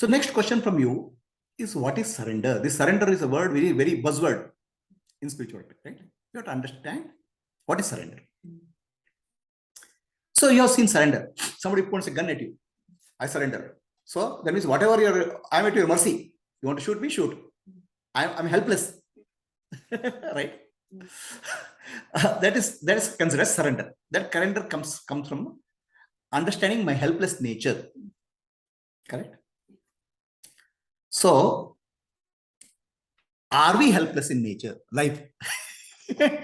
So next question from you is, what is surrender? This surrender is a word, very, very buzzword in spirituality, right? You have to understand what is surrender. So you have seen surrender. Somebody points a gun at you. I surrender. So that means whatever I'm at your mercy. You want to shoot me? Shoot. I'm helpless. Right? That is considered surrender. That surrender comes from understanding my helpless nature. Correct? So, are we helpless in nature, life? I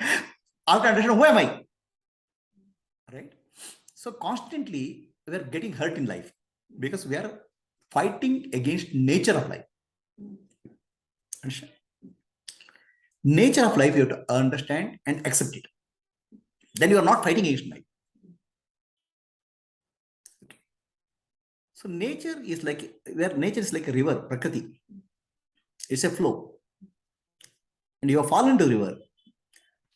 have to understand, who am I? Right? So constantly we are getting hurt in life because we are fighting against nature of life. Understand? Nature of life you have to understand and accept it. Then you are not fighting against life. Okay. So nature is like a river, prakriti. It's a flow. And you have fallen into the river.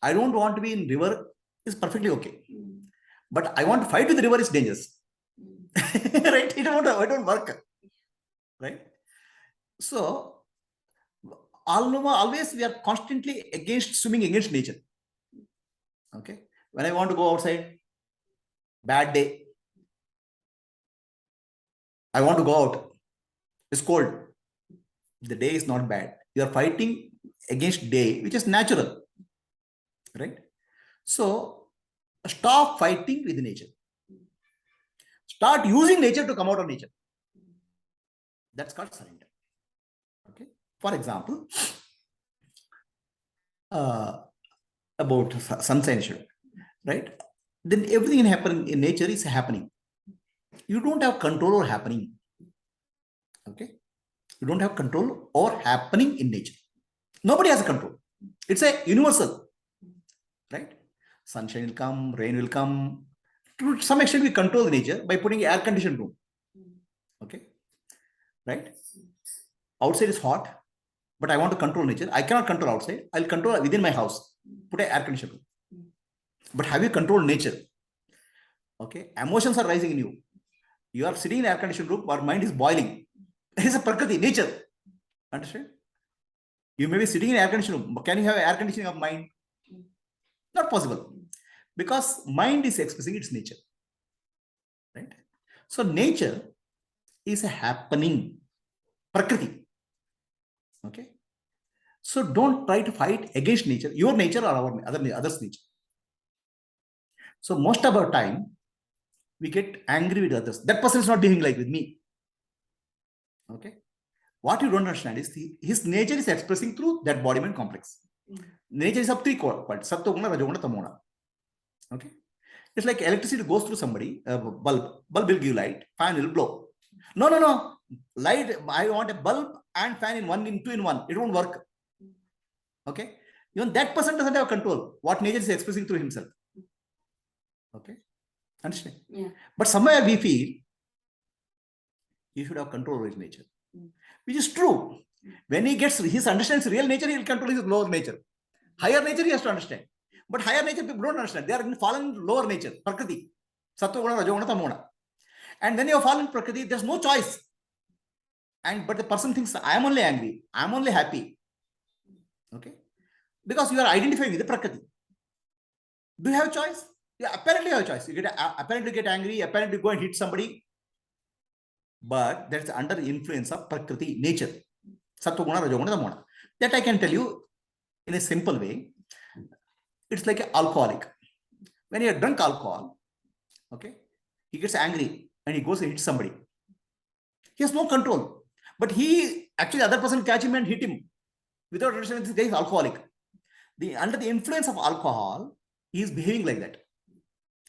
I don't want to be in river is perfectly okay. But I want to fight with the river is dangerous. Right? It don't work. Right? So always we are constantly swimming against nature. Okay. When I want to go outside, bad day. I want to go out. It's cold. The day is not bad. You are fighting against day, which is natural. Right? So stop fighting with nature. Start using nature to come out of nature. That's called surrender. Okay. For example, about sunshine, right? Then everything happening in nature is happening. You don't have control over happening. Okay. You don't have control over happening in nature. Nobody has a control. It's a universal. Right? Sunshine will come, rain will come. To some extent, we control the nature by putting air conditioned room. Okay. Right? Outside is hot, but I want to control nature. I cannot control outside. I'll control within my house. Put an air conditioned room. But have you controlled nature? Okay. Emotions are rising in you. You are sitting in an air conditioned room, our mind is boiling. It is a prakriti, nature. Understand? You may be sitting in an air conditioned room. Can you have air conditioning of mind? Not possible. Because mind is expressing its nature. Right? So nature is a happening. Prakriti. Okay. So don't try to fight against nature, your nature or others' nature. So most of our time, we get angry with others. That person is not behaving like with me. Okay. What you don't understand is his nature is expressing through that body-mind complex. Nature is of three parts: Sattva Guna, Rajo Guna, Tamo Guna. Okay. It's like electricity goes through somebody, bulb will give light, fan will blow. No. Light, I want a bulb and fan in two in one. It won't work. Okay. Even that person doesn't have control. What nature is expressing through himself. Okay. Understand? Yeah. But somewhere we feel he should have control over his nature. Which is true. When he understands real nature, he will control his lower nature. Higher nature he has to understand. But higher nature people don't understand. They are in fallen lower nature, prakriti. Sattva Guna, Rajo Guna, Tamo Guna. And when you have fallen prakriti, there's no choice. But the person thinks, I am only angry, I am only happy. Okay? Because you are identifying with the prakriti. Do you have a choice? Yeah, apparently you have a choice. You apparently get angry, apparently go and hit somebody. But that's under the influence of prakriti, nature. Sattva Guna, Rajo Guna, Tamo Guna. That I can tell you in a simple way. It's like an alcoholic. When you have drunk alcohol, okay, he gets angry and he goes and hits somebody. He has no control. But the other person catch him and hit him without understanding this guy is alcoholic. Under the influence of alcohol, he is behaving like that.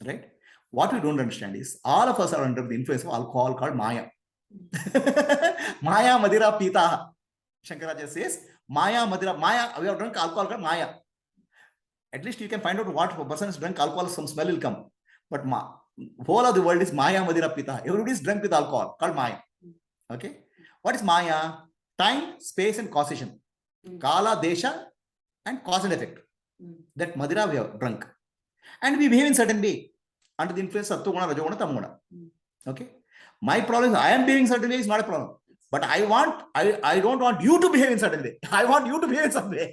Right? What we don't understand is all of us are under the influence of alcohol called Maya. Maya Madira Pita. Shankaracharya says, Maya Madira, Maya, we have drunk alcohol called Maya. At least you can find out what a person has drunk alcohol, some smell will come. But whole of the world is Maya Madira Pita. Everybody is drunk with alcohol, called Maya. Okay? What is Maya? Time, space, and causation. Kala, Desha, and cause and effect. That Madira we have drunk. And we behave in certain way. Under the influence of Sattva Guna, Rajo Guna, Tamo Guna. Okay? My problem is I am behaving certain way is not a problem. But I don't want you to behave in certain way. I want you to behave in some way.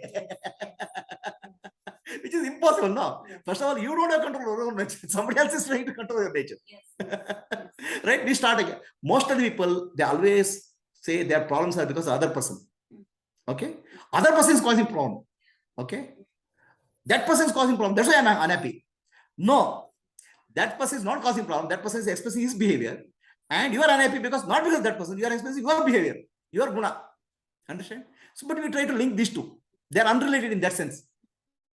Which is impossible, no? First of all, you don't have control over your own nature. Somebody else is trying to control your nature. Right? We start again. Most of the people, they always say their problems are because of the other person. Okay? Other person is causing problem. Okay? That person is causing problem. That's why I'm unhappy. No. That person is not causing problem. That person is expressing his behavior. And you are unhappy because not because of that person, you are expressing your behavior, your guna. Understand? So, but we try to link these two. They are unrelated in that sense.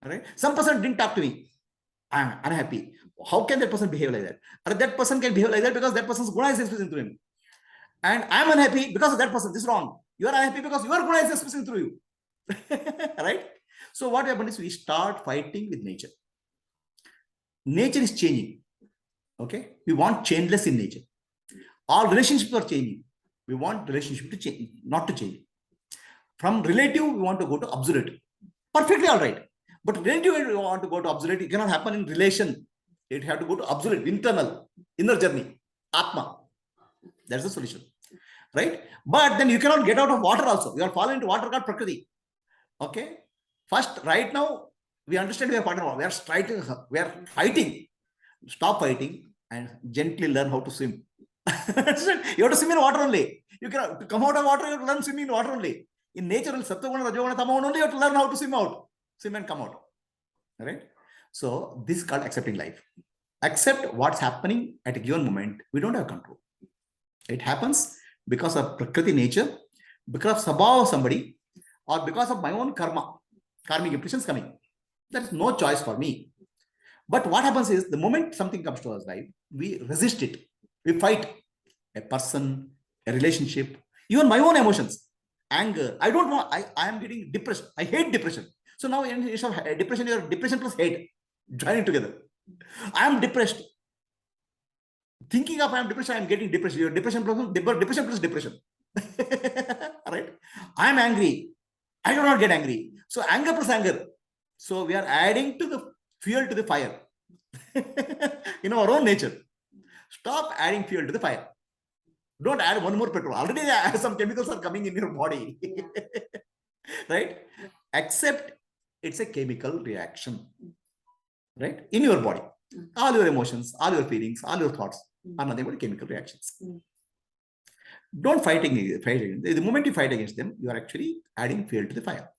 Right? Some person didn't talk to me. I'm unhappy. How can that person behave like that? Or that person can behave like that because that person's guna is expressing through him. And I'm unhappy because of that person. This is wrong. You are unhappy because your guna is expressing through you. Right? So what happens is we start fighting with nature. Nature is changing. Okay? We want changeless in nature. All relationships are changing. We want relationship to change, not to change. From relative, we want to go to absolute. Perfectly all right. But relative, we want to go to absolute. It cannot happen in relation. It has to go to absolute, internal, inner journey, Atma. That's the solution. Right? But then you cannot get out of water also. You are falling into water called Prakriti. Okay? First, right now, we understand we are part of water. We are fighting. Stop fighting and gently learn how to swim. You have to swim in water only. You can to come out of water, you have to learn swimming in water only. In nature, Sattva-guna, Rajoguna, Tamoguna only, you have to learn how to swim out. Swim and come out. Right? So this is called accepting life. Accept what's happening at a given moment. We don't have control. It happens because of Prakriti nature, because of sabhava of somebody, or because of my own karma, karmic impressions coming. There is no choice for me. But what happens is the moment something comes to us, life, we resist it. We fight a person, a relationship, even my own emotions, anger. I don't want, I am getting depressed. I hate depression. So now instead of depression, you are depression plus hate joining together. I am depressed. Thinking of I am depressed, I am getting depressed. Your depression plus depression. Right? I am angry. I do not get angry. So anger plus anger. So we are adding to the fuel to the fire. In our own nature. Stop adding fuel to the fire. Don't add one more petrol. Already some chemicals are coming in your body. Right? Accept it's a chemical reaction. Right? In your body. All your emotions, all your feelings, all your thoughts are nothing but chemical reactions. Don't fight against them. The moment you fight against them, you are actually adding fuel to the fire.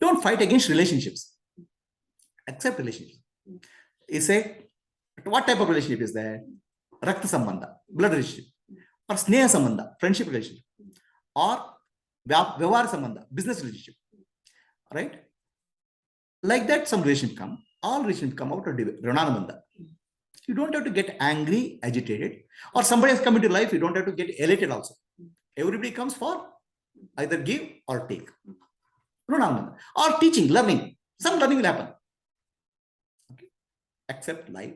Don't fight against relationships. Accept relationships. You say, what type of relationship is that? Rakta Sambandha, blood relationship. Or Sneha Sambandha, friendship relationship. Or Vyavahar Sambandha, business relationship. Right? Like that, some relationship come. All relationships come out of Rananamanda. You don't have to get angry, agitated. Or somebody has come into life, you don't have to get elated also. Everybody comes for either give or take. Rananamanda. Or teaching, learning. Some learning will happen. Okay. Accept life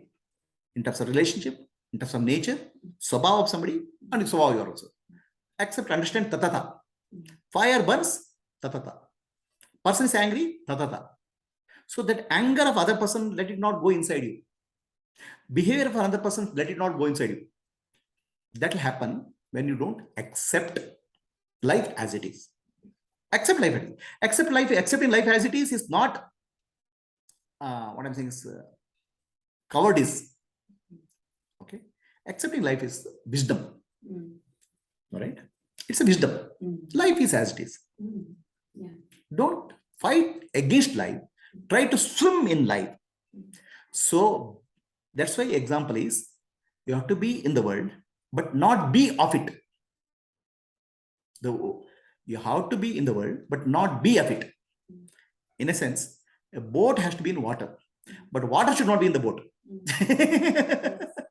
in terms of relationship, in terms of nature, swabhava of somebody, and swabhava you are also. Accept, understand tatata. Fire burns, tatata. Person is angry, tatata. So that anger of other person, let it not go inside you. Behavior of another person, let it not go inside you. That will happen when you don't accept life as it is. Accept life as it is. Accepting life as it is not what I'm saying is cowardice. Okay. Accepting life is wisdom. All right. It's a wisdom. Life is as it is. Yeah. Don't fight against life. Try to swim in life. So that's why example is you have to be in the world, but not be of it. You have to be in the world, but not be of it. In a sense, a boat has to be in water, but water should not be in the boat.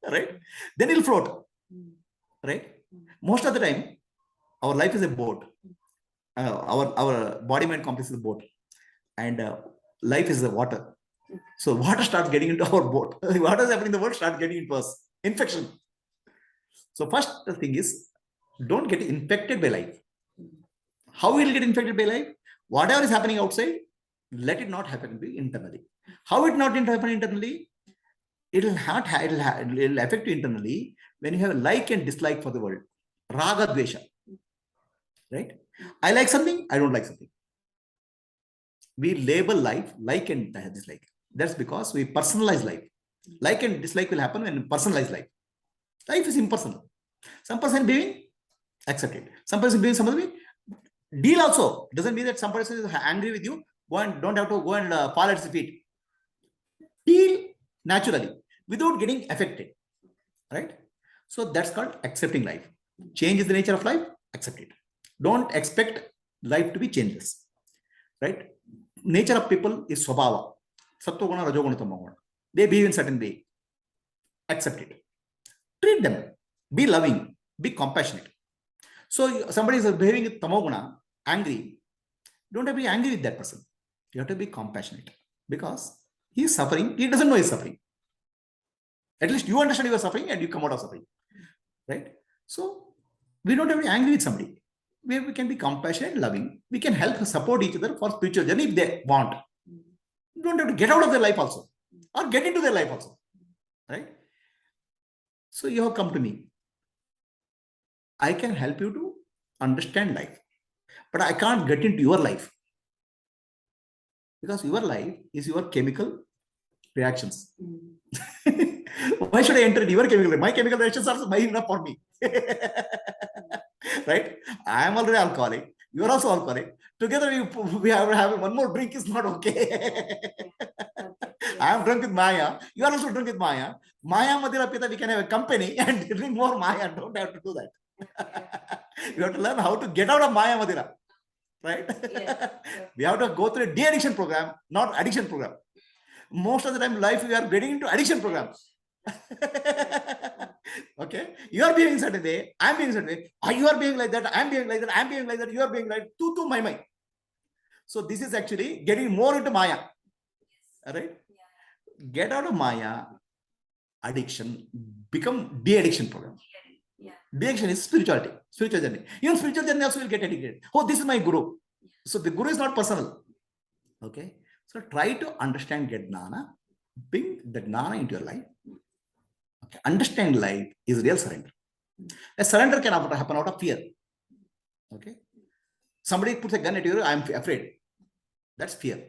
Right? Then it'll float. Right? Most of the time, our life is a boat. Our body mind complex is a boat. And life is the water. So water starts getting into our boat. What is happening in the world starts getting into us. Infection. So first the thing is, don't get infected by life. How will you get infected by life? Whatever is happening outside, let it not happen internally. How it not happen internally? It'll affect you internally when you have like and dislike for the world. Raga dvesha. right? I like something, I don't like something. We label life like and dislike. That's because we personalize life. Like and dislike will happen when we personalize life. Life is impersonal. Some person behaving, accept it. Some person behaving some other way, deal also. Doesn't mean that some person is angry with you, go and don't have to go and fall at his feet. Deal naturally without getting affected, right? So that's called accepting life. Change is the nature of life, accept it. Don't expect life to be changeless, right? Nature of people is swabhava. Sattva guna, rajo guna, tamo guna. They behave in certain way. Accept it. Treat them. Be loving. Be compassionate. So somebody is behaving with tamoguna, angry. Don't have to be angry with that person. You have to be compassionate because he is suffering. He doesn't know he's suffering. At least you understand you are suffering and you come out of suffering, right? So we don't have to be angry with somebody. We can be compassionate and loving. We can help support each other for spiritual journey if they want. You don't have to get out of their life also or get into their life also, right? So you have come to me. I can help you to understand life, but I can't get into your life because your life is your chemical reactions. Why should I enter into your chemical? My chemical reactions are my enough for me. Right? I am already alcoholic. You are also alcoholic. Together we are having one more drink is not okay. I am drunk with Maya. You are also drunk with Maya. Maya Madhira Pita, we can have a company and drink more Maya. Don't have to do that. You have to learn how to get out of Maya Madhira. Right? Yes. We have to go through a de-addiction program, not addiction program. Most of the time, life we are getting into addiction programs. Okay, you are being certain way, I am being certain way. You are being like that, I am being like that, I am being like that, you are being like tu my mind. So this is actually getting more into Maya. Right? Get out of Maya, addiction, become de-addiction program. De-addiction is spirituality, spiritual journey. Even spiritual journey also will get addicted. Oh, this is my guru. So the guru is not personal. Okay. So try to understand, get jnana, bring the jnana into your life. Okay. Understand life is real surrender. A surrender can happen out of fear. Okay. Somebody puts a gun at you, I'm afraid. That's fear.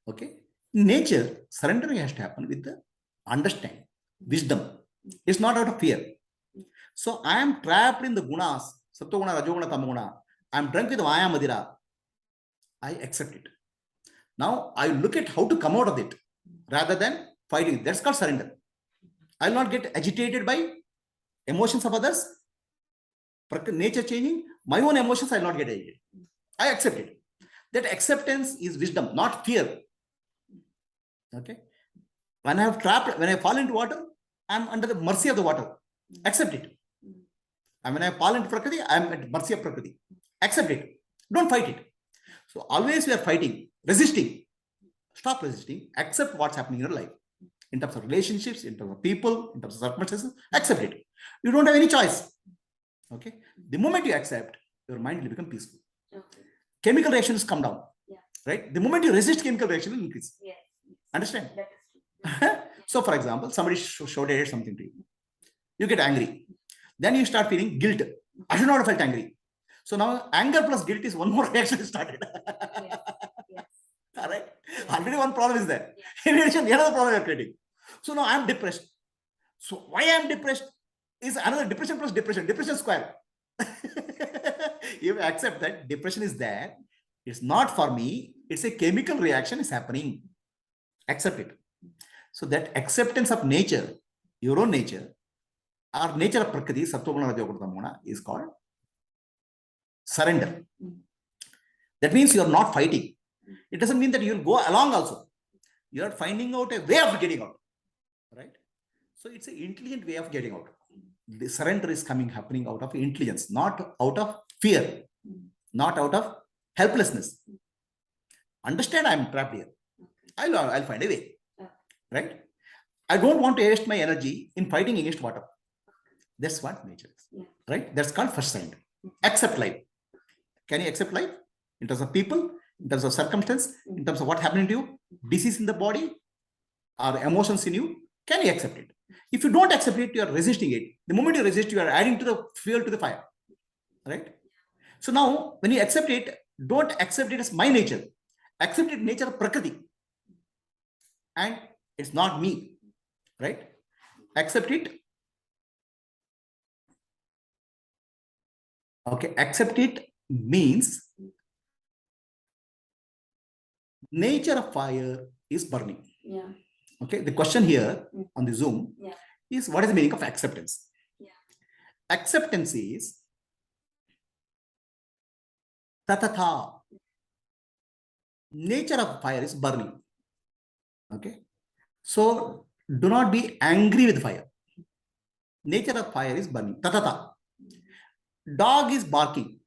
Okay. In nature, surrendering has to happen with the understanding, wisdom. It's not out of fear. So I am trapped in the gunas, sattva-guna, rajoguna, tamoguna. I'm drunk with Maya Madhira. I accept it. Now I look at how to come out of it rather than fighting. That's called surrender. I will not get agitated by emotions of others. Nature changing, my own emotions I will not get agitated. I accept it. That acceptance is wisdom, not fear. Okay. When I have trapped, when I fall into water, I am under the mercy of the water. Accept it. And when I fall into Prakriti, I am at mercy of Prakriti. Accept it. Don't fight it. So always we are fighting, resisting. Stop resisting. Accept what's happening in your life. In terms of relationships, in terms of people, in terms of circumstances, accept it. You don't have any choice. Okay. The moment you accept, your mind will become peaceful. Okay. Chemical reactions come down. Yeah. Right? The moment you resist, chemical reaction will increase. Yes. Understand? So, for example, somebody shouted something to you. You get angry. Then you start feeling guilt. I should not have felt angry. So now anger plus guilt is one more reaction started. Yes. Yes. All right. Yes. Already one problem is there. Yes. In addition, another problem you are creating. So now I am depressed. So why I am depressed is another depression plus depression, depression square. You accept that depression is there. It's not for me. It's a chemical reaction is happening. Accept it. So that acceptance of nature, your own nature, or nature of Prakriti, Sattva-guna, Rajoguna, Tamoguna, is called surrender. That means you are not fighting. It doesn't mean that you will go along also. You are finding out a way of getting out. Right? So it's an intelligent way of getting out. The surrender is happening out of intelligence, not out of fear, not out of helplessness. Understand I am trapped here. I'll find a way. Right? I don't want to waste my energy in fighting against water. That's what nature is. Right? That's called first surrender. Accept life. Can you accept life? In terms of people, in terms of circumstance, in terms of what happening to you, disease in the body, or emotions in you, can you accept it? If you don't accept it, you are resisting it. The moment you resist, you are adding to the fuel to the fire. Right? So now, when you accept it, don't accept it as my nature. Accept it nature of Prakriti. And it's not me, right? Accept it. Okay, accept it means nature of fire is burning. Yeah. Okay, the question here on the Zoom is what is the meaning of acceptance? Yeah. Acceptance is tatatha. Nature of fire is burning. Okay, so do not be angry with fire. Nature of fire is burning. Tatatha. Dog is barking.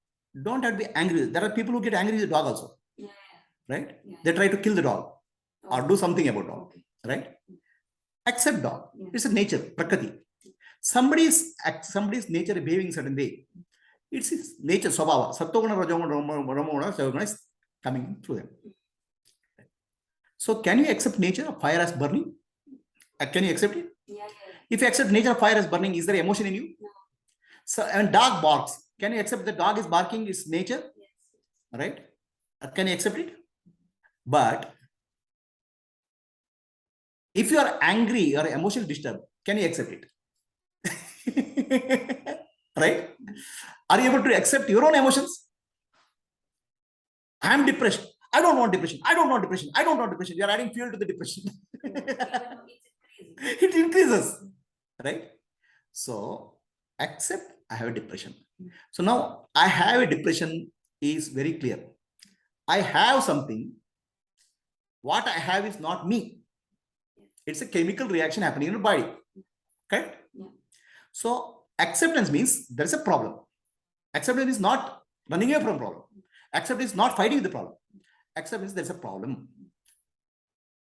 Don't have to be angry. There are people who get angry with the dog also. Yeah. Right? Yeah. They try to kill the dog or do something about dog. Right? Accept dog. Yeah. It's a nature, prakriti. Somebody's nature behaving certain way. It's his nature, swabhava. Sattoguna, rajoguna is coming through them. So can you accept nature of fire as burning? Can you accept it? Yeah. If you accept nature of fire as burning, is there emotion in you? No. So when dog barks, can you accept the dog is barking is nature? Yes. Right? Can you accept it? But if you are angry or emotionally disturbed, can you accept it? Right? Are you able to accept your own emotions? I am depressed. I don't want depression. I don't want depression. I don't want depression. You are adding fuel to the depression. It increases. Right? So accept I have a depression. So now I have a depression is very clear. I have something. What I have is not me. It's a chemical reaction happening in your body. Correct? Yeah. So acceptance means there is a problem. Acceptance is not running away from problem. Acceptance is not fighting the problem. Acceptance there is a problem.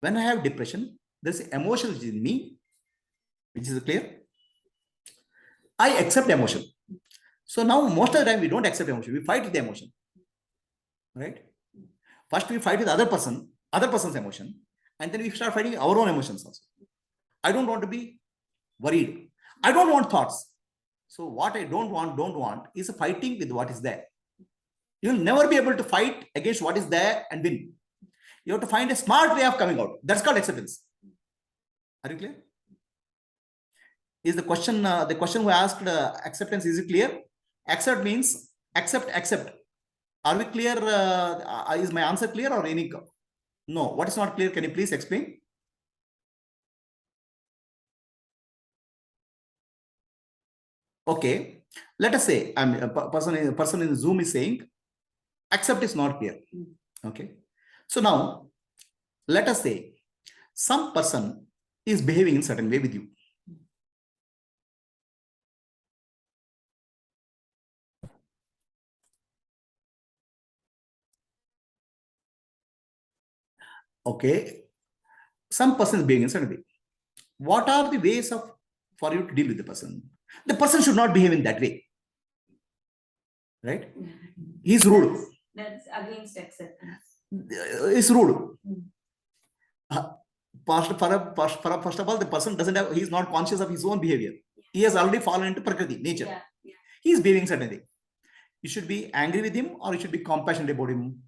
When I have depression, there is emotion in me, which is clear. I accept emotion. So now most of the time we don't accept emotion. We fight with the emotion. Right? First we fight with other person's emotion, and then we start fighting our own emotions also. I don't want to be worried. I don't want thoughts. So what I don't want is fighting with what is there. You'll never be able to fight against what is there and win. You have to find a smart way of coming out. That's called acceptance. Are you clear? Is the question who asked acceptance, is it clear? Accept means accept. Are we clear? Is my answer clear or any? No. What is not clear? Can you please explain? Okay. Let us say a person in Zoom is saying accept is not clear. Okay. So now let us say some person is behaving in certain way with you. Okay. Some person is behaving in certain way. What are the ways for you to deal with the person? The person should not behave in that way. Right? He's rude. That's against acceptance. It's rude. First of all, the person he's not conscious of his own behavior. He has already fallen into Prakriti, nature. Yeah. He's behaving certainly. You should be angry with him or you should be compassionate about him.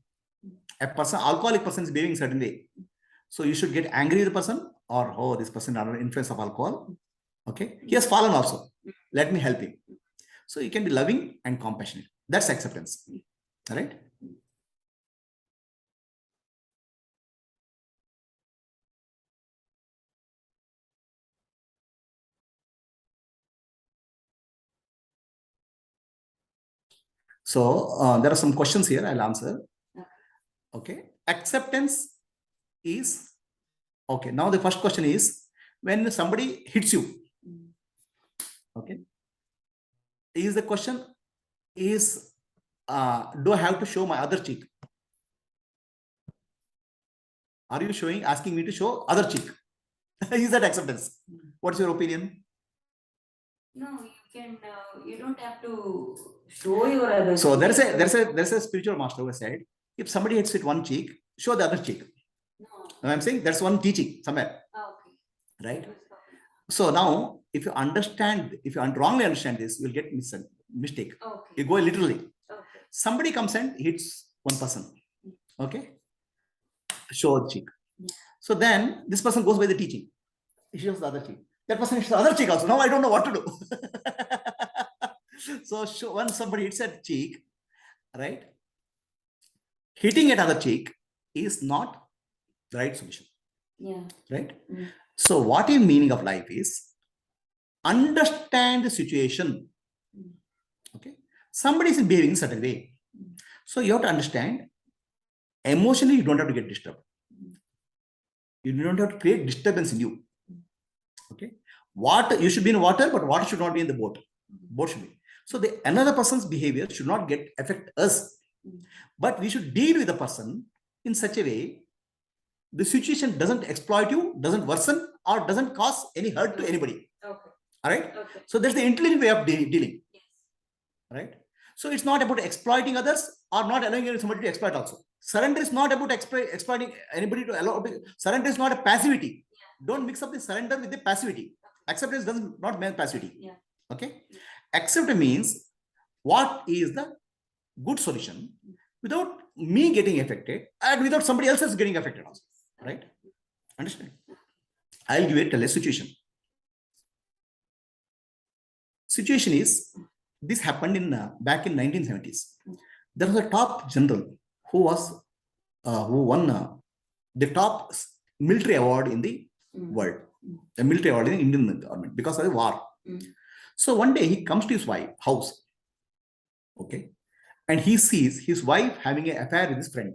Alcoholic person is behaving certain way. So you should get angry with the person or, oh, this person under influence of alcohol. Okay. He has fallen also. Let me help him. So you can be loving and compassionate. That's acceptance. All right. So there are some questions here. I'll answer. Okay. Acceptance is, okay. Now the first question is, when somebody hits you, okay, is the question is, do I have to show my other cheek? Are you asking me to show other cheek? Is that acceptance? What's your opinion? No, you don't have to show your other cheek. So there's a spiritual master who said, if somebody hits with one cheek, show the other cheek. No. I'm saying that's one teaching somewhere. Oh, okay. Right? So now, if you wrongly understand this, you'll get mistake. Okay. You go literally. Okay. Somebody comes and hits one person. Okay. Show cheek. So then this person goes by the teaching. He shows the other cheek. That person hits the other cheek also. Now I don't know what to do. So once somebody hits that cheek, right? Hitting another cheek is not the right solution. Yeah. Right? So what is meaning of life is understand the situation. Okay. Somebody is behaving in a certain way. So you have to understand emotionally you don't have to get disturbed. You don't have to create disturbance in you. Okay. Water, you should be in water, but water should not be in the boat. Boat should be. So the another person's behavior should not affect us. But we should deal with the person in such a way the situation doesn't exploit you, doesn't worsen, or doesn't cause any hurt to anybody. Okay. All right. Okay. So that's the intelligent way of dealing. Yes. Right. So it's not about exploiting others or not allowing somebody to exploit also. Surrender is not about exploiting anybody to allow. Surrender is not a passivity. Yeah. Don't mix up the surrender with the passivity. Acceptance does not mean passivity. Yeah. Okay. Yeah. Accept means what is the good solution without me getting affected and without somebody else is getting affected also. Right? Understand? I'll give it a situation. Situation is this happened in back in 1970s. There was a top general who won the top military award in the world, the military award in the Indian government because of the war. So one day he comes to his wife house, okay, and he sees his wife having an affair with his friend.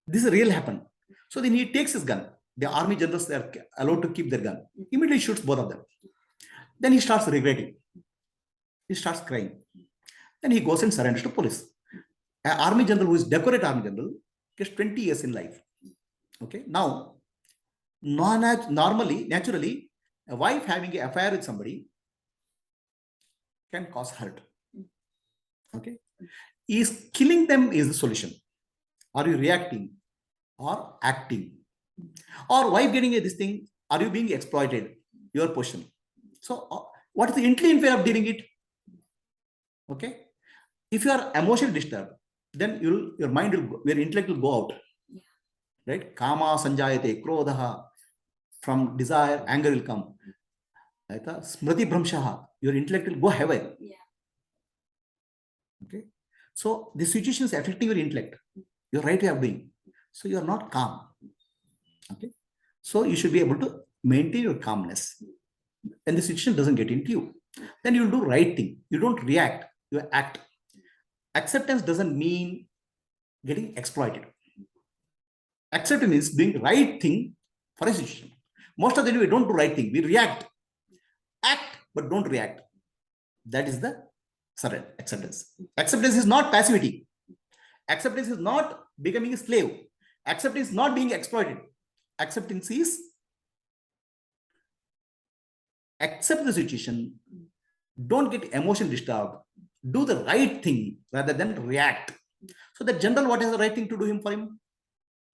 This is real happened. So then he takes his gun. The army generals, they are allowed to keep their gun. Immediately shoots both of them. Then he starts regretting. He starts crying. Then he goes and surrenders to police. An army general who is decorate army general gets 20 years in life. Okay. Now, naturally, a wife having an affair with somebody can cause hurt. Okay. Is killing them is the solution? Are you reacting or acting? Or wife getting this thing, are you being exploited? Your position. So what is the intelligent way of dealing it? Okay. If you are emotionally disturbed, then your mind will, your intellect will go out. Right? Kama sanjayate, krodha, from desire, anger will come. Smriti bhramshaha, your intellect will go heaven. Yeah. Okay. So the situation is affecting your intellect, your right way of being. So you are not calm. Okay. So you should be able to maintain your calmness. And the situation doesn't get into you. Then you'll do right thing. You don't react, you act. Acceptance doesn't mean getting exploited. Acceptance means doing right thing for a situation. Most of the time we don't do right thing. We react. Act, but don't react. That is the surrender, acceptance. Acceptance is not passivity. Acceptance is not becoming a slave. Acceptance is not being exploited. Acceptance is accept the situation, don't get emotion disturbed, do the right thing rather than react. So the general, what is the right thing to do him for him?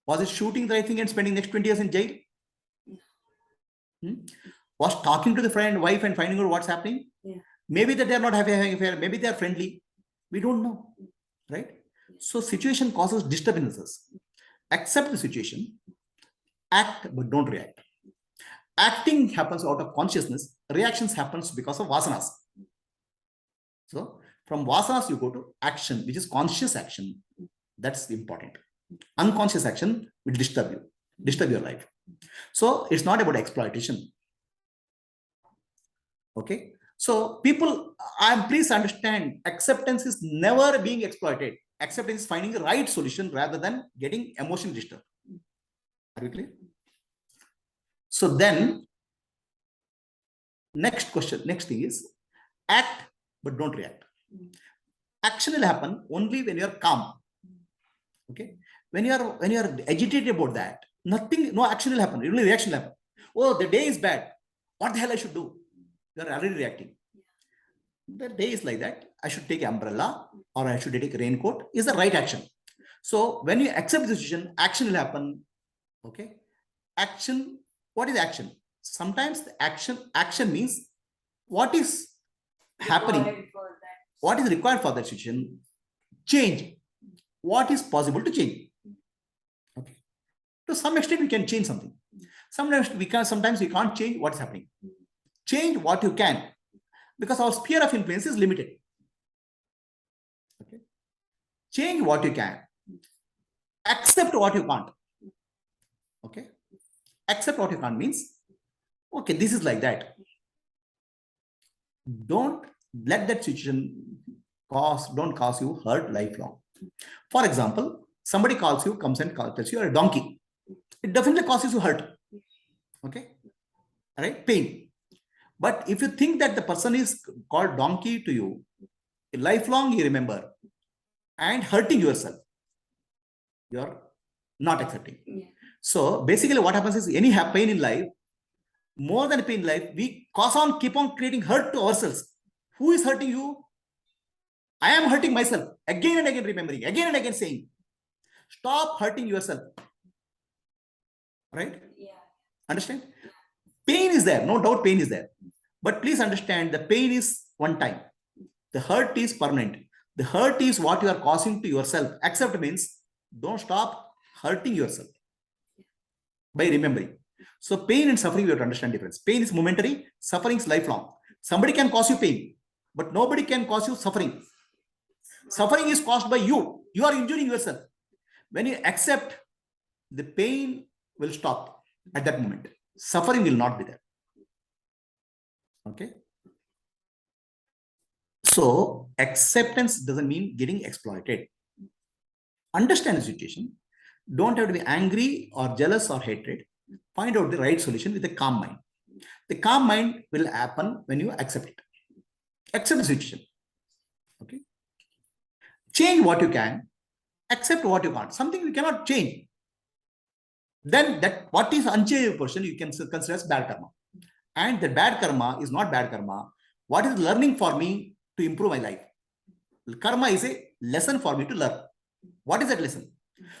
Was it shooting the right thing and spending next 20 years in jail? Was talking to the friend, wife and finding out what's happening? Yeah. Maybe that they are not having an affair, maybe they are friendly. We don't know, right? So situation causes disturbances. Accept the situation, act but don't react. Acting happens out of consciousness, reactions happens because of vasanas. So from vasanas you go to action, which is conscious action. That's important. Unconscious action will disturb you, disturb your life. So it's not about exploitation. Okay. So people, please understand, acceptance is never being exploited. Acceptance is finding the right solution rather than getting emotion disturbed. Are you clear? So then, next thing is act but don't react. Action will happen only when you are calm. Okay, when you are agitated about that, no action will happen. Only reaction will happen. Oh, the day is bad. What the hell I should do? You are already reacting. The day is like that. I should take an umbrella or I should take a raincoat. Is the right action. So when you accept the decision, action will happen. Okay, action. What is action? Sometimes the action means what is happening. what is required for that situation? Change what is possible to change. Okay. To some extent, we can change something. Sometimes we can't change what is happening. Change what you can, because our sphere of influence is limited. Okay. Change what you can. Accept what you can't. Okay. Accept what you can't means, okay, this is like that. Don't let that situation don't cause you hurt lifelong. For example, somebody comes and tells you you're a donkey. It definitely causes you hurt. Okay. All right. Pain. But if you think that the person is called donkey to you, lifelong you remember, and hurting yourself, you're not accepting. Yeah. So basically what happens is, any pain in life, more than pain in life, we keep on creating hurt to ourselves. Who is hurting you? I am hurting myself. Again and again remembering, again and again saying, stop hurting yourself. Right? Yeah. Understand? Pain is there. No doubt pain is there. But please understand, the pain is one time. The hurt is permanent. The hurt is what you are causing to yourself. Accept means don't stop hurting yourself by remembering. So pain and suffering, we have to understand difference. Pain is momentary, suffering is lifelong. Somebody can cause you pain, but nobody can cause you suffering. Suffering is caused by you. You are injuring yourself. When you accept, the pain will stop at that moment. Suffering will not be there. Okay. So acceptance doesn't mean getting exploited. Understand the situation. Don't have to be angry or jealous or hatred. Find out the right solution with a calm mind. The calm mind will happen when you accept it. Accept the situation. Okay. Change what you can. Accept what you can't. Something you cannot change. Then that what is unchangeable portion you can consider as bad karma. And the bad karma is not bad karma. What is learning for me to improve my life? Karma is a lesson for me to learn. What is that lesson?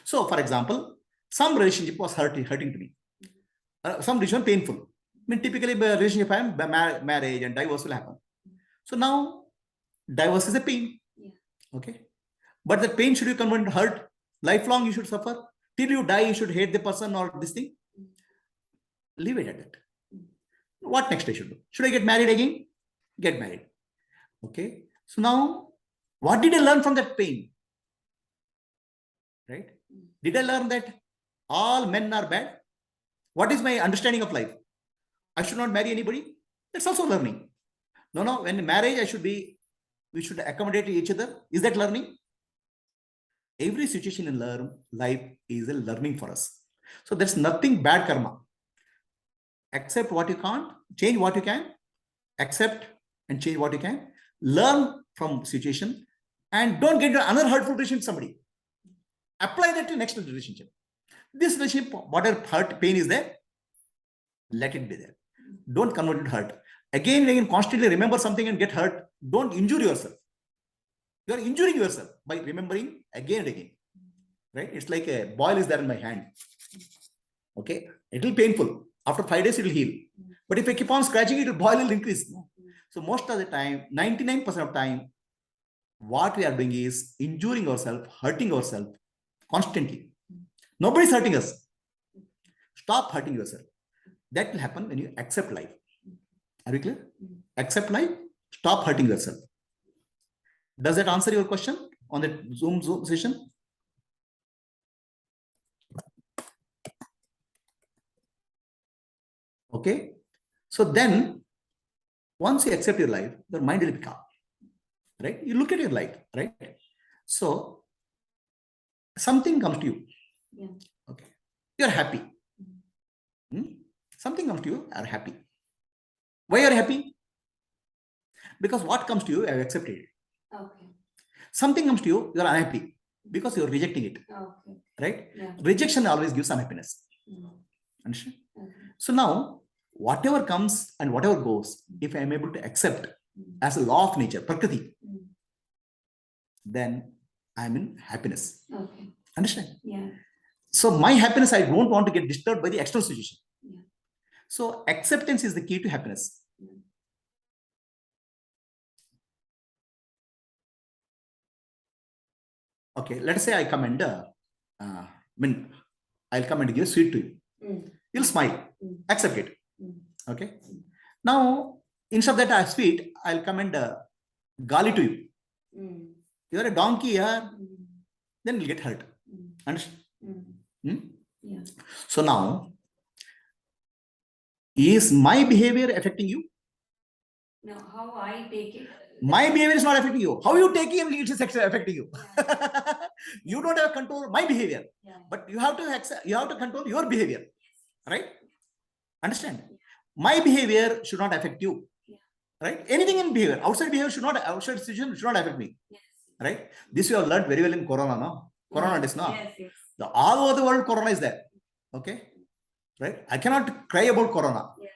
So, for example, some relationship was hurting to me. Some relationship painful. I mean, typically, relationship marriage and divorce will happen. So now, divorce is a pain. Yeah. Okay. But the pain should you convert to hurt? Lifelong you should suffer. Till you die, you should hate the person or this thing. Leave it at that. What next I should do? Should I get married again? Get married. Okay. So now, what did I learn from that pain? Right? Did I learn that all men are bad? What is my understanding of life? I should not marry anybody? That's also learning. No, when marriage, we should accommodate each other. Is that learning? Every situation in life is a learning for us. So there's nothing bad karma. Accept what you can't, change what you can, accept and change what you can, learn from situation, and don't get into another hurtful relationship with somebody. Apply that to next relationship. This relationship, whatever hurt, pain is there, let it be there. Don't convert it to hurt. Again and again, constantly remember something and get hurt. Don't injure yourself. You are injuring yourself by remembering again and again. Right? It's like a boil is there in my hand. Okay, it will be painful. After 5 days, it will heal. But if I keep on scratching it, the boil will increase. So most of the time, 99% of time, what we are doing is injuring ourselves, hurting ourselves constantly. Nobody is hurting us. Stop hurting yourself. That will happen when you accept life. Are we clear? Accept life, stop hurting yourself. Does that answer your question on the Zoom session? Okay. So then, once you accept your life, your mind will be calm. Right? You look at your life, right? So, something comes to you. Yeah. Okay. You're happy. Something comes to you, are happy. Why are you happy? Because what comes to you, you have accepted it. Okay. Something comes to you, you are unhappy because you are rejecting it. Okay. Right? Yeah. Rejection always gives some happiness. Understand? Okay. So now, whatever comes and whatever goes, if I am able to accept as a law of nature, prakriti, then I am in happiness. Okay. Understand? Yeah. So my happiness, I don't want to get disturbed by the external situation. Yeah. So acceptance is the key to happiness. Okay, let us say I come and I'll come and give sweet to you. You'll smile, accept it. Okay. Now, instead of that I sweet, I'll come and gali to you. You're a donkey, yeah. Then you'll get hurt. Understand? Yeah. So now, is my behavior affecting you? No, how I take it. My behavior is not affecting you. How you take it is affecting you. Yeah. You don't have control of my behavior, Yeah. but you have to control your behavior, right? Understand? Yeah. My behavior should not affect you, Yeah. right? Anything in behavior, outside situation should not affect me, Yes. right? This you have learned very well in Corona, no? Corona is not. Yes. All over the world, Corona is there. Okay, right? I cannot cry about Corona. Yeah.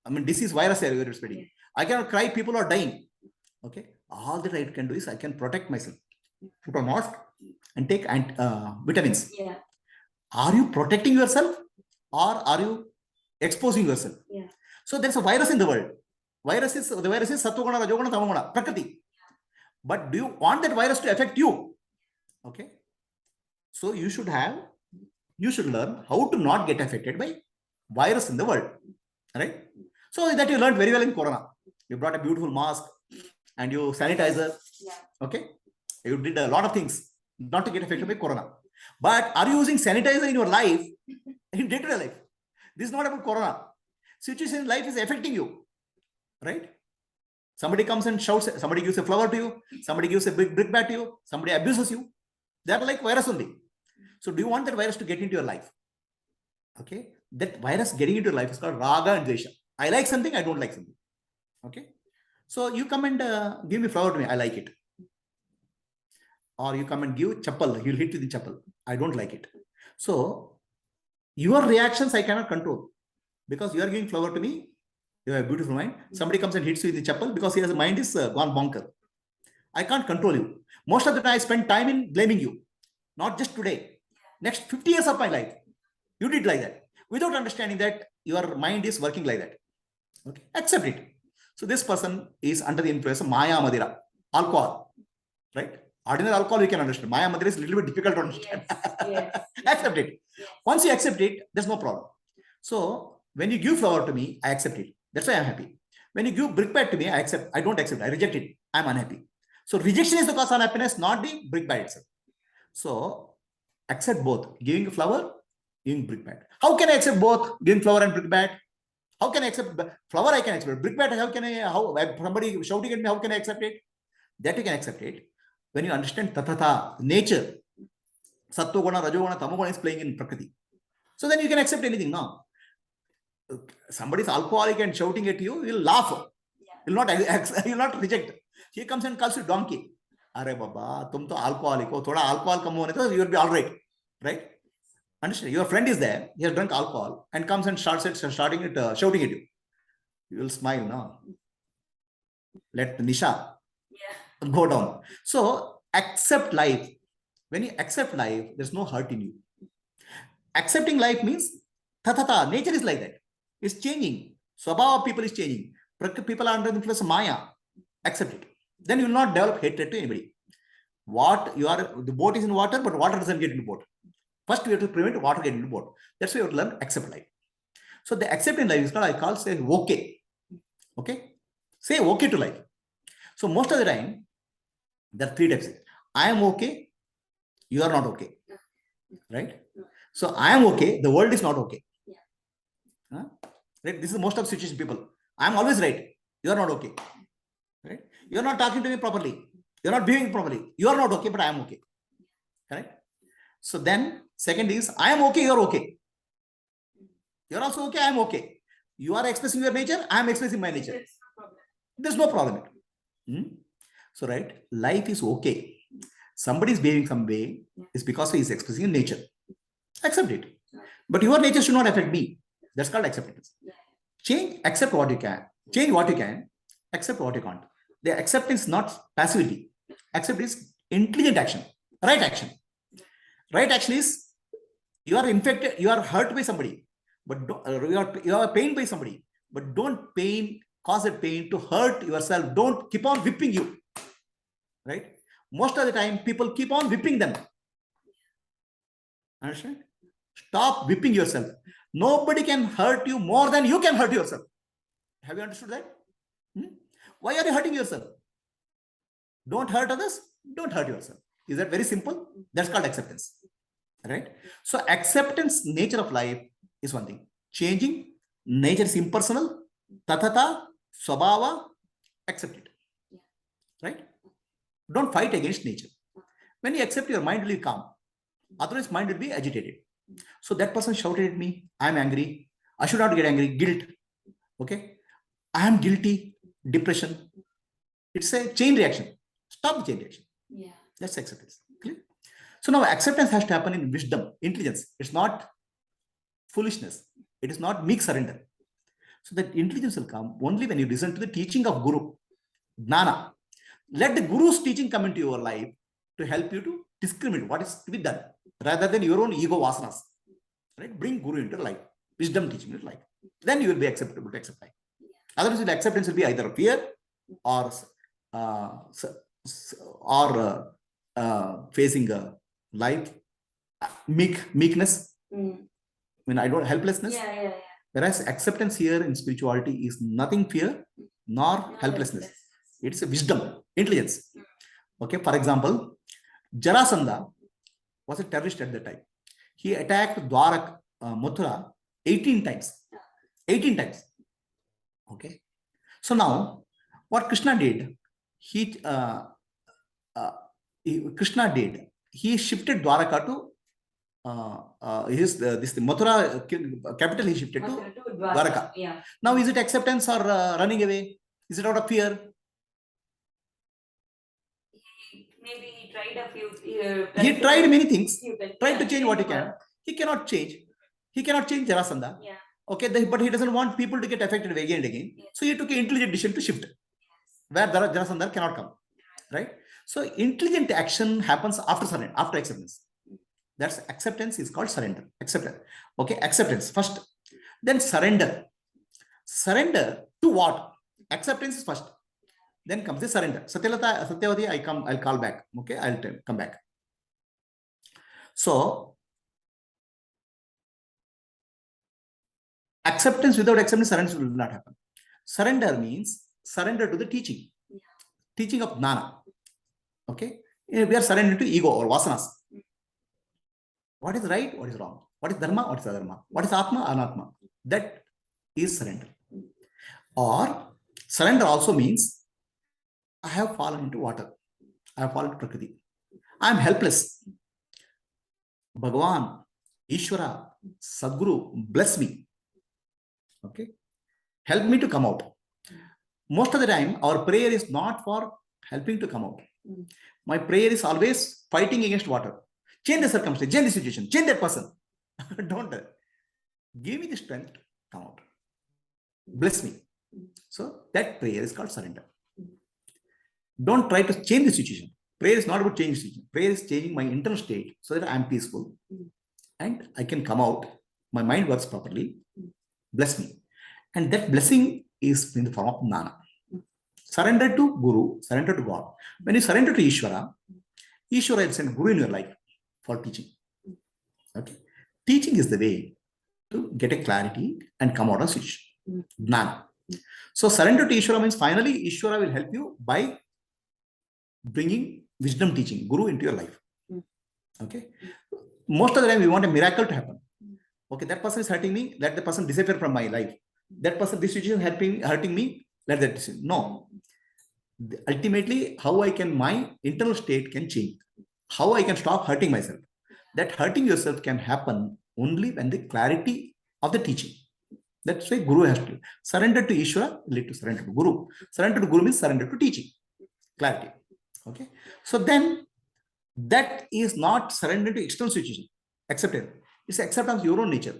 I mean, disease virus everywhere is spreading. Yeah. I cannot cry, people are dying. Okay, all that I can do is I can protect myself. Put a mask and take vitamins. Yeah. Are you protecting yourself or are you exposing yourself? Yeah. So there's a virus in the world. The virus is Sattva-guna, Rajoguna, Tamaguna, Prakriti. But do you want that virus to affect you? Okay. So you should learn how to not get affected by virus in the world. Right? So that you learned very well in Corona. You brought a beautiful mask and you sanitizer. Yeah. Okay. You did a lot of things not to get affected by Corona. But are you using sanitizer in your life, in day-to-day life? This is not about Corona. Situation in life is affecting you, right? Somebody comes and shouts, somebody gives a flower to you, somebody gives a big brick bat to you, somebody abuses you. They are like virus only. So do you want that virus to get into your life? Okay. That virus getting into your life is called raga and dvesha. I like something, I don't like something. Okay. So you come and give me flower to me, I like it. Or you come and give chappal, you'll hit with the chappal. I don't like it. So your reactions I cannot control because you are giving flower to me. You have a beautiful mind. Somebody comes and hits you with the chappal because his mind is gone bonker. I can't control you. Most of the time I spend time in blaming you. Not just today. Next 50 years of my life. You did like that. Without understanding that your mind is working like that. Okay. Accept it. So this person is under the influence of Maya Madira, alcohol. Right? Ordinary alcohol you can understand. Maya Madira is a little bit difficult to understand. Yes. Accept it. Yes. Once you accept it, there's no problem. So when you give flower to me, I accept it. That's why I'm happy. When you give brick bat to me, I don't accept. I reject it. I'm unhappy. So rejection is the cause of unhappiness, not the brick bat itself. So accept both. Giving flower, giving brick bat. How can I accept both? Giving flower and brick bat? How can I accept flower? I can accept brick bat. How somebody shouting at me? How can I accept it? That you can accept it when you understand tathatha, nature. Sattva guna, rajoguna, tamoguna is playing in prakriti. So then you can accept anything now. Somebody is alcoholic and shouting at you, you'll laugh. You'll not reject. He comes and calls you donkey. Are baba, tum to alcoholic. Oh, thoda alcohol come on, you'll be all right. Right? Understand? Your friend is there, he has drunk alcohol and comes and shouting at you. You will smile now. Let the nisha go down. So accept life. When you accept life, there's no hurt in you. Accepting life means tathatha, nature is like that. It's changing. Swabhava of people is changing. People are under the influence of Maya. Accept it. Then you will not develop hatred to anybody. The boat is in water, but water doesn't get into the boat. First, we have to prevent water getting into the boat. That's why you have to learn accept life. So the accepting life is called, say okay. Okay? Say okay to life. So most of the time, there are three types. I am okay, you are not okay. Right? So I am okay, the world is not okay. Huh? Right? This is most of situation people. I am always right. You are not okay. Right? You are not talking to me properly. You are not behaving properly. You are not okay, but I am okay. Correct? So then, second is, I am okay, you are okay. You are also okay, I am okay. You are expressing your nature, I am expressing my nature. There's no problem. So, right, life is okay. Somebody is behaving some way, is because he is expressing nature. Accept it. But your nature should not affect me. That's called acceptance. Change, accept what you can. Change what you can, accept what you can't. The acceptance is not passivity. Accept is intelligent action, right action. Right action is you are infected, you are hurt by somebody, but you are pained by somebody, but don't cause that pain to hurt yourself. Don't keep on whipping you. Right? Most of the time, people keep on whipping them. Understand? Stop whipping yourself. Nobody can hurt you more than you can hurt yourself. Have you understood that? Why are you hurting yourself? Don't hurt others. Don't hurt yourself. Is that very simple? That's called acceptance. Right? So acceptance, nature of life is one thing. Changing, nature is impersonal. Tathata, swabhava, accept it. Right? Don't fight against nature. When you accept, your mind will be calm. Otherwise, mind will be agitated. So that person shouted at me, I'm angry. I should not get angry. Guilt. Okay. I am guilty. Depression. It's a chain reaction. Stop the chain reaction. Yeah. That's acceptance. Clear? So now acceptance has to happen in wisdom, intelligence. It's not foolishness. It is not meek surrender. So that intelligence will come only when you listen to the teaching of Guru. Jnana. Let the Guru's teaching come into your life to help you to discriminate what is to be done, rather than your own ego vasanas. Right? Bring Guru into life. Wisdom teaching into life. Then you will be acceptable to accept life. Otherwise, the acceptance will be either fear or facing a life, meekness. When I don't helplessness. Whereas acceptance here in spirituality is nothing fear nor helplessness. It's a wisdom, intelligence. Okay, for example, Jarasandha was a terrorist at that time. He attacked Dwarak, Mathura 18 times. 18 times. Okay. So now, what Krishna did, Krishna did, he shifted Dwaraka to the Mathura capital. He shifted to Dwaraka. Yeah. Now, is it acceptance or running away? Is it out of fear? Maybe he tried a few. He tried many things. Tried to change what he can. He cannot change. He cannot change Jarasandha. Yeah. Okay, but he doesn't want people to get affected again and again. Yes. So he took an intelligent decision to shift, where Jarasandha cannot come. Right? So intelligent action happens after surrender, after acceptance. That's acceptance is called surrender. Acceptance. Okay, acceptance first. Then surrender. Surrender to what? Acceptance is first. Then comes the surrender. Satyavati, I'll call back. Okay, I'll come back. So acceptance without acceptance, surrender will not happen. Surrender means surrender to the teaching. Yeah. Teaching of Jnana. Okay. We are surrendering to ego or vasanas. What is right? What is wrong? What is dharma? What is adharma? What is Atma? Anatma? That is surrender. Or surrender also means I have fallen into water. I have fallen into Prakriti. I am helpless. Bhagavan, Ishvara, Sadguru, bless me. Okay. Help me to come out. Most of the time, our prayer is not for helping to come out. My prayer is always fighting against water. Change the circumstance, change the situation, change that person. Don't give me the strength to come out. Bless me. So that prayer is called surrender. Don't try to change the situation. Prayer is not about changing the situation. Prayer is changing my internal state so that I am peaceful and I can come out. My mind works properly. Bless me. And that blessing is in the form of Jnana. Surrender to Guru, surrender to God. When you surrender to Ishvara, Ishvara will send Guru in your life for teaching. Okay. Teaching is the way to get a clarity and come out of situation. Jnana. So surrender to Ishvara means finally Ishvara will help you by bringing wisdom teaching, Guru into your life. Okay. Most of the time we want a miracle to happen. Okay, that person is hurting me, let the person disappear from my life. That person, this situation hurting me, let that decision. No. Ultimately, how I can, my internal state can change. How I can stop hurting myself. That hurting yourself can happen only when the clarity of the teaching. That's why Guru has to surrender to Ishvara, lead to surrender to Guru. Surrender to Guru means surrender to teaching. Clarity. Okay. So then that is not surrender to external situation. Accepted. It's acceptance of your own nature.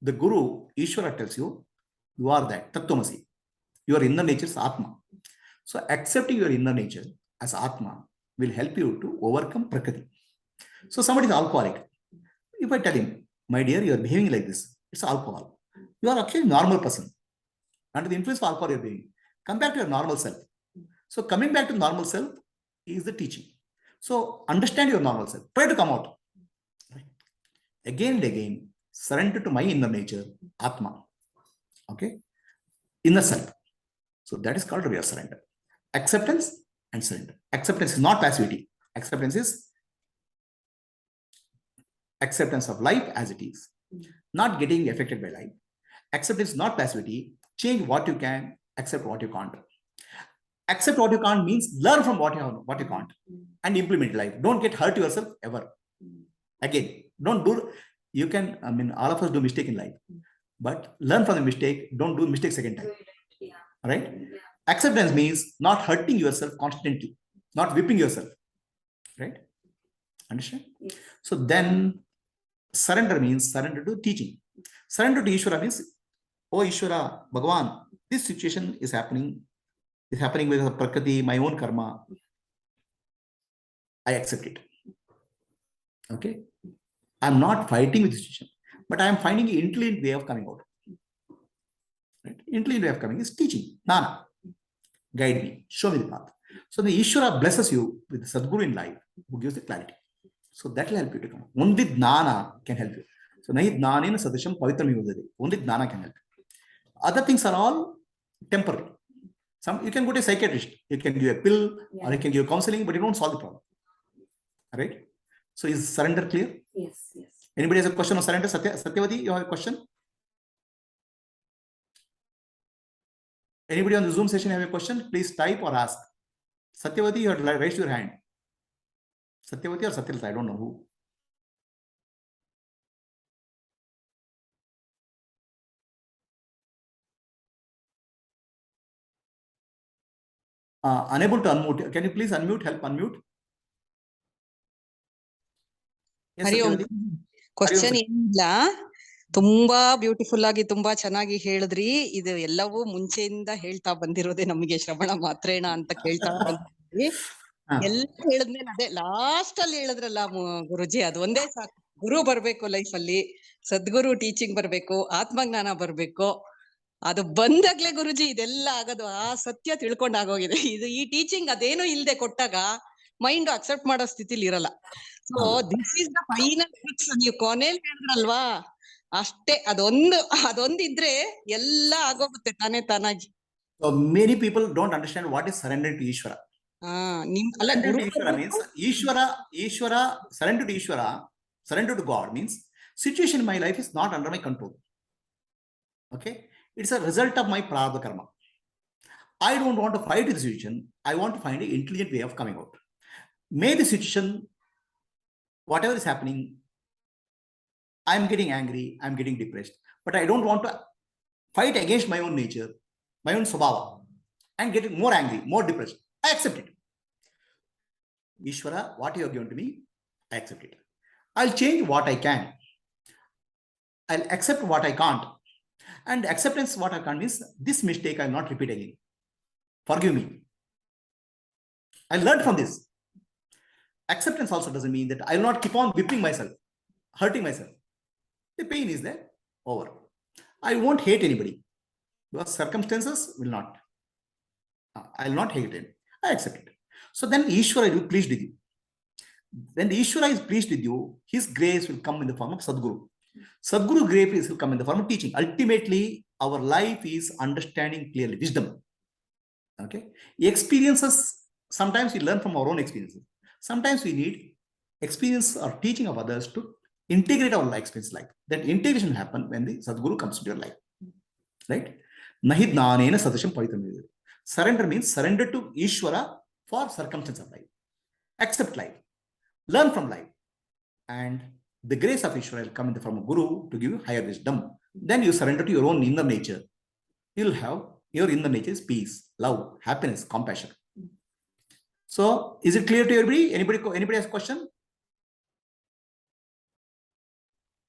The Guru, Ishvara tells you, you are that, Tattvamasi. Your inner nature is Atma. So accepting your inner nature as Atma will help you to overcome Prakriti. So somebody is alcoholic. If I tell him, my dear, you are behaving like this, it's alcohol. You are actually a normal person. Under the influence of alcohol, you are behaving. Come back to your normal self. So coming back to normal self is the teaching. So understand your normal self. Try to come out. Right? Again and again, surrender to my inner nature, Atma. Okay? Inner self. So that is called real surrender. Acceptance and surrender. Acceptance is not passivity. Acceptance is acceptance of life as it is, not getting affected by life. Acceptance is not passivity. Change what you can, accept what you can't. Accept what you can't means learn from what you can't and implement life. Don't get hurt yourself ever. Again, don't do, you can, I mean, all of us do mistake in life, but learn from the mistake. Don't do mistake second time. Yeah. Right? Yeah. Acceptance means not hurting yourself constantly, not whipping yourself. Right? Understand? Yes. So then surrender means surrender to teaching. Surrender to Ishvara means, oh Ishvara, Bhagavan, this situation is happening with Prakriti, my own karma. I accept it. Okay? I'm not fighting with the situation, but I am finding an intelligent way of coming out. Right? Intelligent way of coming is teaching. Nana, guide me, show me the path. So the Ishvara blesses you with the Sadguru in life who gives the clarity. So that will help you to come. Only Jnana can help you. So nahi Jnanena sadisham pavitram yudade. Only Jnana can help. Other things are all temporary. You can go to a psychiatrist. You can give a pill or you can give counseling, but you don't solve the problem. Right? So is surrender clear? Yes, yes. Anybody has a question on surrender? Satyavati, you have a question? Anybody on the Zoom session have a question? Please type or ask. Satyavati, you have raised your hand. Satyavati or Satyavati, I don't know who. Unable to unmute. Can you please unmute? Help unmute. Yes, Hari Om. Satyavati. Question ಏನಿಲ್ಲ, ತುಂಬಾ beautiful ಆಗಿ ತುಂಬಾ ಚೆನ್ನಾಗಿ ಹೇಳಿದ್ರಿ. ಇದು ಎಲ್ಲವೂ ಮುಂಚೆಯಿಂದ ಹೇಳ್ತಾ ಬಂದಿರೋದೇ, ನಮಗೆ ಶ್ರವಣ ಮಾತ್ರೇಣ ಅಂತ ಕೇಳ್ತಾ ಬಂದಿದ್ವಿ. ಎಲ್ಲ ಹೇಳಿದ್ಮೇಲೆ ಅದೇ ಲಾಸ್ಟ್ ಅಲ್ಲಿ ಹೇಳಿದ್ರಲ್ಲ ಗುರುಜಿ, ಅದು ಒಂದೇ ಸಾಕು. ಗುರು ಬರ್ಬೇಕು ಲೈಫ್ ಅಲ್ಲಿ, ಸದ್ಗುರು ಟೀಚಿಂಗ್ ಬರ್ಬೇಕು, ಆತ್ಮಜ್ಞಾನ ಬರ್ಬೇಕು. ಅದು ಬಂದಾಗ್ಲೇ ಗುರುಜಿ ಇದೆಲ್ಲ ಆಗೋದು. ಆ ಸತ್ಯ ತಿಳ್ಕೊಂಡ್ ಆಗೋಗಿದೆ. ಇದು ಈ ಟೀಚಿಂಗ್ ಅದೇನು ಇಲ್ದೆ ಕೊಟ್ಟಾಗ ಮೈಂಡ್ ಅಕ್ಸೆಪ್ಟ್ ಮಾಡೋ ಸ್ಥಿತಿಲಿ ಇರಲ್ಲ. So this is the final fix. ನೀವು ಕೊನೆಯಲ್ಲಿ ಹೇಳಿದ್ರಲ್ವಾ, ಅಷ್ಟೇ, ಅದೊಂದು ಇದ್ರೆ ಎಲ್ಲ ಆಗೋಗುತ್ತೆ ತಾನೇ ತಾನಾಗಿ. So many people don't understand what is surrender to Ishvara. Surrender to Ishvara means Ishvara, surrender to Ishvara, surrender to God means situation in my life is not under my control. Okay? It's a result of my prarabdha karma. I don't want to fight the situation. I want to find an intelligent way of coming out. May the situation, whatever is happening, I'm getting angry, I'm getting depressed, but I don't want to fight against my own nature, my own swabhava, and getting more angry, more depressed. I accept it. Ishvara, what you have given to me, I accept it. I'll change what I can. I'll accept what I can't. And acceptance what I can't means this mistake I'll not repeat again. Forgive me. I learned from this. Acceptance also doesn't mean that I'll not keep on whipping myself, hurting myself. The pain is there, over. I won't hate anybody because circumstances will not. I'll not hate it. I accept it. So then Ishvara will be pleased with you. When the Ishvara is pleased with you, his grace will come in the form of Sadguru. Sadguru grace will come in the form of teaching. Ultimately, our life is understanding clearly, wisdom. Okay? Experiences, sometimes we learn from our own experiences. Sometimes we need experience or teaching of others to integrate our life experience life. That integration happens when the Sadguru comes into your life. Right? Nahi jnanena sadisham pavitram yudade. Surrender means surrender to Ishvara for circumstances of life. Accept life. Learn from life. And the grace of Ishvara will come in the form of Guru to give you higher wisdom. Then you surrender to your own inner nature. You'll have your inner nature is peace, love, happiness, compassion. So is it clear to everybody? Anybody has a question?